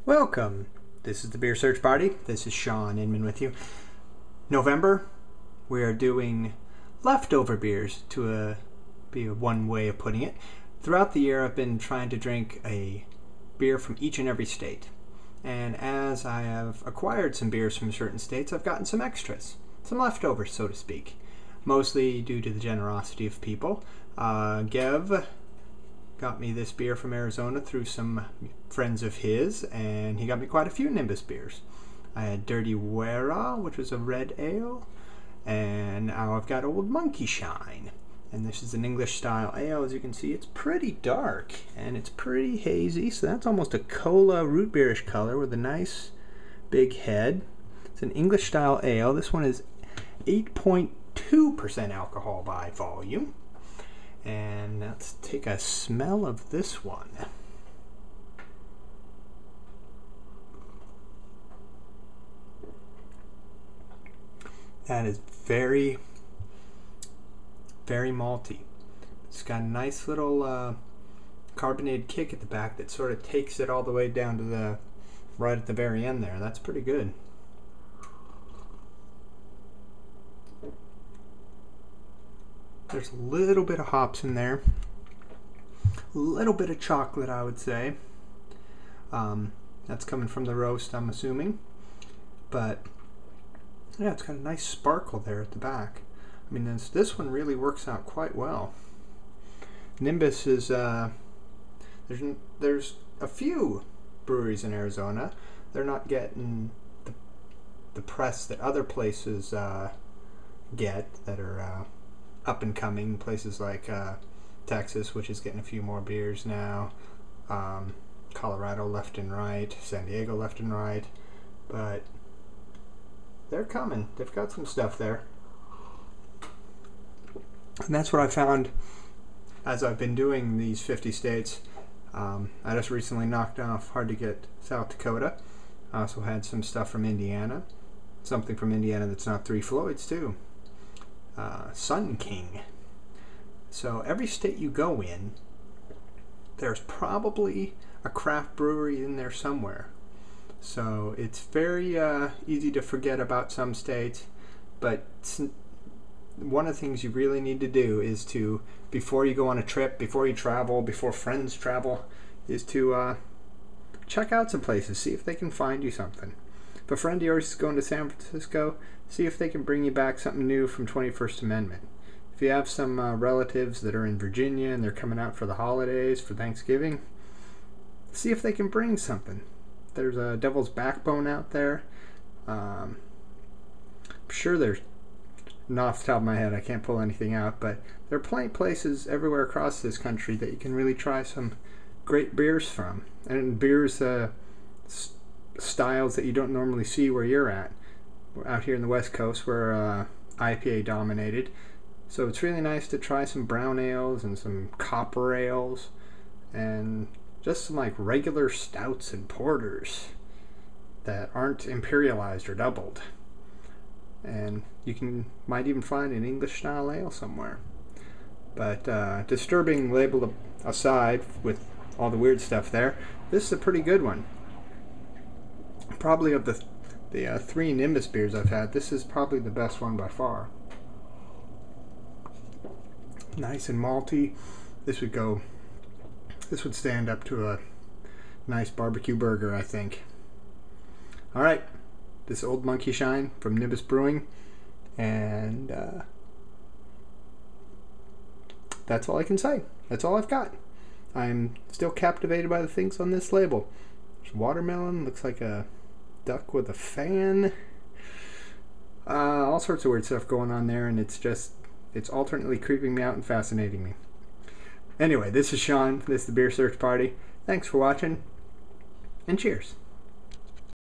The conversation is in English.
Welcome. This is the Beer Search Party. This is Sean Inman with you. November, we are doing leftover beers to be one way of putting it. Throughout the year, I've been trying to drink a beer from each and every state. And as I have acquired some beers from certain states, I've gotten some extras, some leftovers, so to speak. Mostly due to the generosity of people. Gev got me this beer from Arizona through some friends of his, and he got me quite a few Nimbus beers. I had Dirty Wera, which was a red ale, and now I've got Old Monkeyshine. And this is an English style ale. As you can see, it's pretty dark, and it's pretty hazy, so that's almost a cola root beerish color with a nice big head. It's an English style ale. This one is 8.2% alcohol by volume. And let's take a smell of this one. That is very, very malty. It's got a nice little carbonated kick at the back that sort of takes it all the way down to the right at the very end there. That's pretty good. There's a little bit of hops in there, a little bit of chocolate, I would say. That's coming from the roast, I'm assuming. But yeah, it's got a nice sparkle there at the back. I mean, this one really works out quite well. Nimbus is there's a few breweries in Arizona. They're not getting the press that other places get that are up and coming, places like Texas, which is getting a few more beers now, Colorado left and right, San Diego left and right, but they're coming. They've got some stuff there. And that's what I found as I've been doing these 50 states. I just recently knocked off hard to get South Dakota. I also had some stuff from Indiana, something from Indiana that's not Three Floyds too. Sun King. So every state you go in, there's probably a craft brewery in there somewhere. So it's very easy to forget about some states, but one of the things you really need to do is to, before you go on a trip, before you travel, before friends travel, is to check out some places, see if they can find you something. If a friend of yours is going to San Francisco, see if they can bring you back something new from 21st Amendment. If you have some relatives that are in Virginia and they're coming out for the holidays, for Thanksgiving, see if they can bring something. There's a Devil's Backbone out there. I'm sure there's, not off the top of my head, I can't pull anything out, but there are plenty of places everywhere across this country that you can really try some great beers from. And beers, styles that you don't normally see where you're at. We're out here in the West Coast, we're IPA dominated, so it's really nice to try some brown ales and some copper ales and just some like regular stouts and porters that aren't imperialized or doubled. And you might even find an English style ale somewhere. But disturbing label aside, with all the weird stuff there, this is a pretty good one. Probably of the three Nimbus beers I've had, this is probably the best one by far. Nice and malty. This would stand up to a nice barbecue burger, I think. Alright, this Old Monkeyshine from Nimbus Brewing, and that's all I can say. That's all I've got. I'm still captivated by the things on this label. There's watermelon, looks like a duck with a fan, all sorts of weird stuff going on there, and it's alternately creeping me out and fascinating me. Anyway, this is Sean, this is the Beer Search Party. Thanks for watching, and cheers.